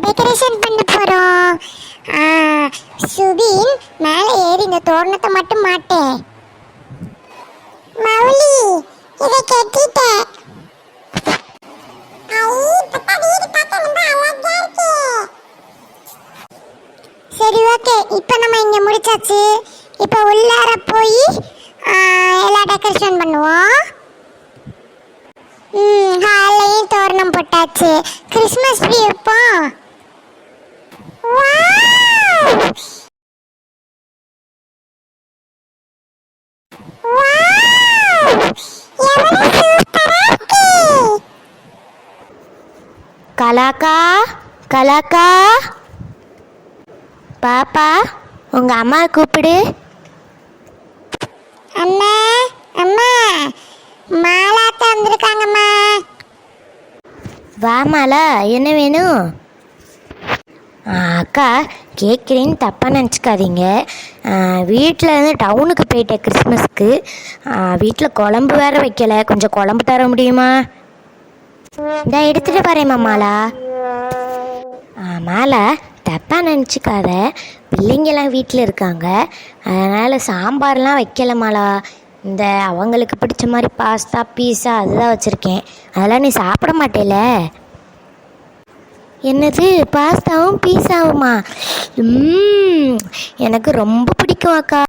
Decoration பண்ண போறோம். சுபின் மேலே ஏறி இந்த தோரணத்தை மட்டும் மாட்டேன். மௌலி இதை கட்டிட்டேன். சரி ஓகே, இப்போ நம்ம இங்கே முடிச்சாச்சு. இப்போ உள்ளார போய் எல்லா டெக்கரேஷன் பண்ணுவோம். ஹாலையும் தோரணம் போட்டாச்சு. கிறிஸ்மஸ் ட்ரீ வைப்போம். கலாக்கா கலாக்கா, பாப்பா உங்க அம்மா கூப்பிடு. அம்மா அம்மா, மாலாத்த வந்திருக்காங்கம்மா. வா மாலா, என்ன வேணும்? அக்கா கேட்குறேன்னு தப்பாக நினச்சிக்காதீங்க. வீட்டில் இருந்து டவுனுக்கு போயிட்டேன் கிறிஸ்மஸ்க்கு. வீட்டில் குழம்பு வேறு வைக்கலை, கொஞ்சம் குழம்பு தர முடியுமா? இந்த எடுத்துகிட்டு வரேம்மா மாலா. மாலா தப்பாக நினச்சிக்காத, பிள்ளைங்கெல்லாம் வீட்டில் இருக்காங்க, அதனால் சாம்பார்லாம் வைக்கல மாலா. இந்த அவங்களுக்கு பிடிச்ச மாதிரி பாஸ்தா பீஸா அதுதான் வச்சுருக்கேன். அதெல்லாம் நீ சாப்பிட மாட்டேல? என்னது பாஸ்தாவும் பீஸாவுமா? எனக்கு ரொம்ப பிடிக்கும் அக்கா.